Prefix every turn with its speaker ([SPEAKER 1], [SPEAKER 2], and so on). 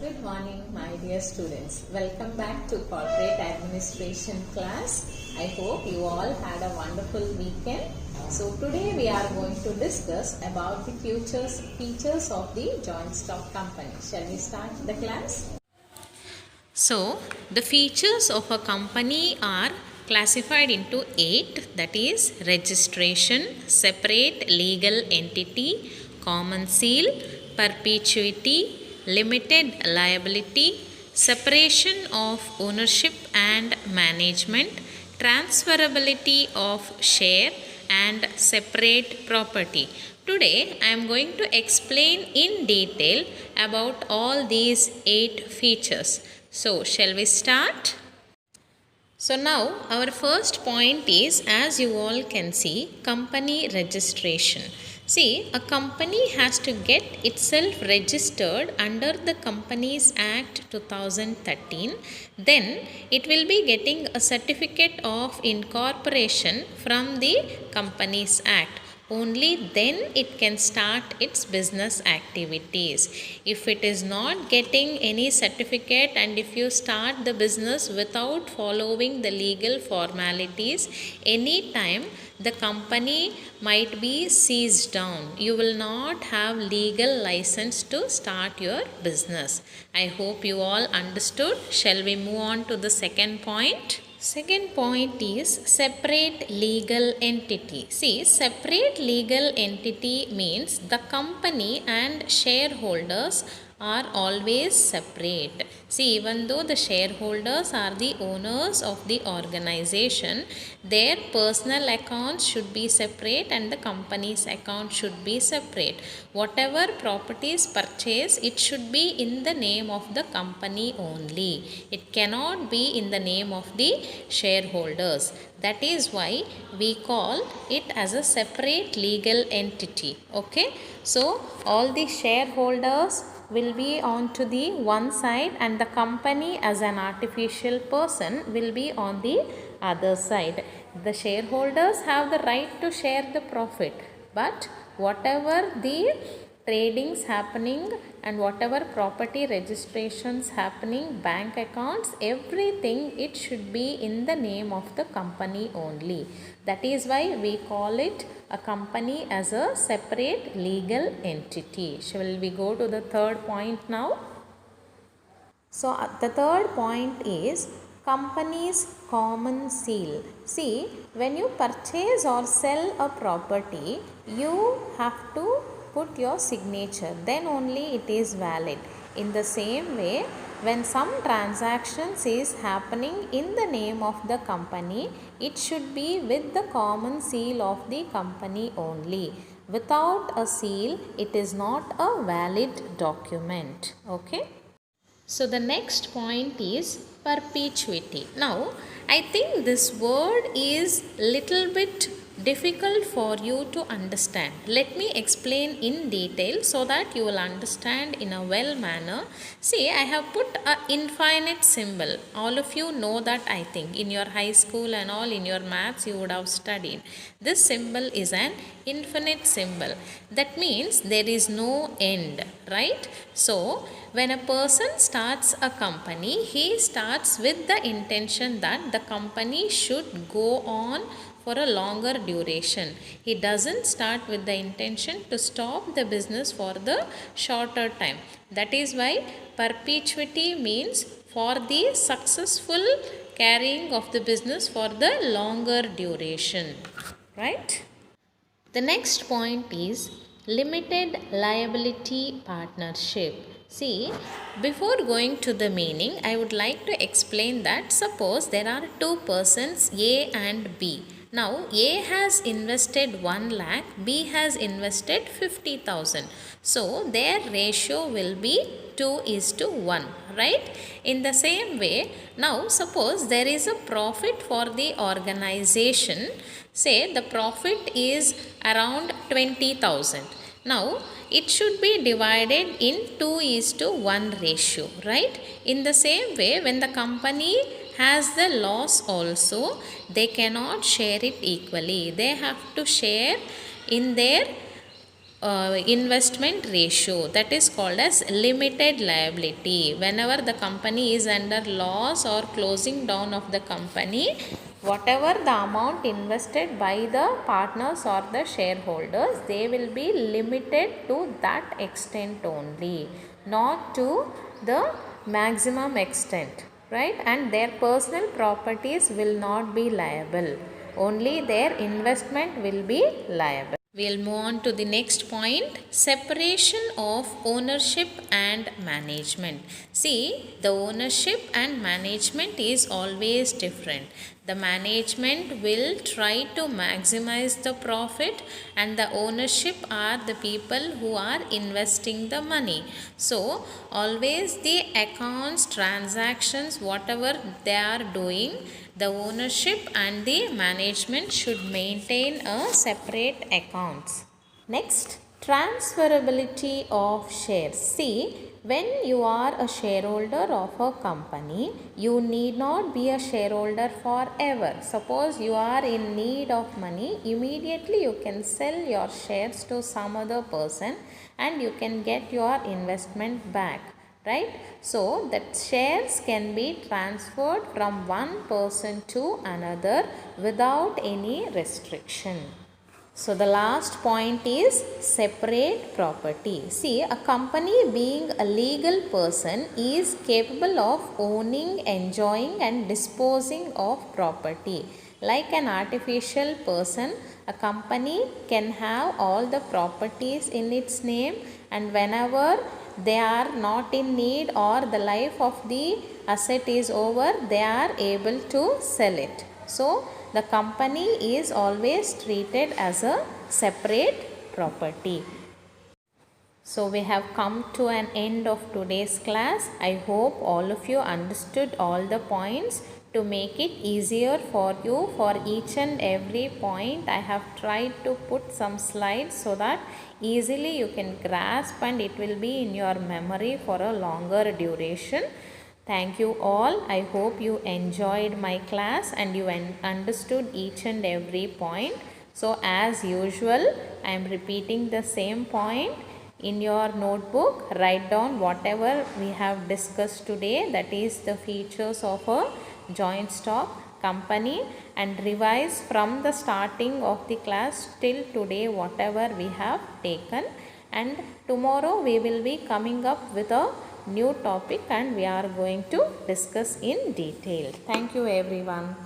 [SPEAKER 1] Good morning, my dear students. Welcome back to Corporate Administration class. I hope you all had a wonderful weekend. So today we are going to discuss about the features of the joint stock company. Shall we start the class? So the features of a company are classified into 8, that is registration, separate legal entity, common seal, perpetuity, limited liability, separation of ownership and management, transferability of share and separate property. Today I am going to explain in detail about all these 8 features. So shall we start? So now our first point is, as you all can see, company registration. See, a company has to get itself registered under the Companies Act 2013. Then it will be getting a certificate of incorporation from the Companies Act. Only then it can start its business activities. If it is not getting any certificate and if you start the business without following the legal formalities, any time the company might be seized down. You will not have legal license to start your business. I hope you all understood. Shall we move on to the second point? Second point is separate legal entity. See, separate legal entity means the company and shareholders are always separate. See, even though the shareholders are the owners of the organization, their personal accounts should be separate and the company's account should be separate. Whatever properties purchased, it should be in the name of the company only. It cannot be in the name of the shareholders. That is why we call it as a separate legal entity. Okay. So all the shareholders will be on to the one side and the company as an artificial person will be on the other side. The shareholders have the right to share the profit, but whatever the tradings happening and whatever property registrations happening, bank accounts, everything, it should be in the name of the company only. That is why we call it a company as a separate legal entity. Shall we go to the third point now? So the third point is company's common seal. See, when you purchase or sell a property, you have to put your signature, then only it is valid. In the same way, when some transactions is happening in the name of the company, it should be with the common seal of the company only. Without a seal, it is not a valid document. Okay. So the next point is perpetuity. Now, I think this word is little bit difficult for you to understand. Let me explain in detail so that you will understand in a well manner. See, I have put a infinite symbol. All of you know that, I think. In your high school and all, in your maths you would have studied. This symbol is an infinite symbol. That means there is no end, right? So, when a person starts a company, he starts with the intention that the company should go on for a longer duration. He doesn't start with the intention to stop the business for the shorter time. That is why perpetuity means for the successful carrying of the business for the longer duration. Right? The next point is limited liability partnership. See, before going to the meaning, I would like to explain that suppose there are two persons A and B. Now, A has invested 1 lakh, B has invested 50,000. So, their ratio will be 2:1, right? In the same way, now suppose there is a profit for the organization. Say the profit is around 20,000. Now, it should be divided in 2:1 ratio, right? In the same way, when the company has the loss also, they cannot share it equally. They have to share in their investment ratio, that is called as limited liability. Whenever the company is under loss or closing down of the company, whatever the amount invested by the partners or the shareholders, they will be limited to that extent only, not to the maximum extent, right? And their personal properties will not be liable, only their investment will be liable. We'll move on to the next point, separation of ownership and management. See, the ownership and management is always different. The management will try to maximize the profit, and the ownership are the people who are investing the money. So, always the accounts, transactions, whatever they are doing, the ownership and the management should maintain a separate accounts. Next, transferability of shares. See, when you are a shareholder of a company, you need not be a shareholder forever. Suppose you are in need of money, immediately you can sell your shares to some other person and you can get your investment back, right? So that shares can be transferred from one person to another without any restriction. So the last point is separate property. See, a company being a legal person is capable of owning, enjoying and disposing of property. Like an artificial person, a company can have all the properties in its name, and whenever they are not in need or the life of the asset is over, they are able to sell it. So the company is always treated as a separate property. So we have come to an end of today's class. I hope all of you understood all the points. To make it easier for you, for each and every point, I have tried to put some slides so that easily you can grasp and it will be in your memory for a longer duration. Thank you all. I hope you enjoyed my class and you understood each and every point. So as usual, I am repeating the same point. In your notebook, write down whatever we have discussed today, that is the features of a joint stock company, and revise from the starting of the class till today whatever we have taken. And tomorrow we will be coming up with a new topic and we are going to discuss in detail. Thank you everyone.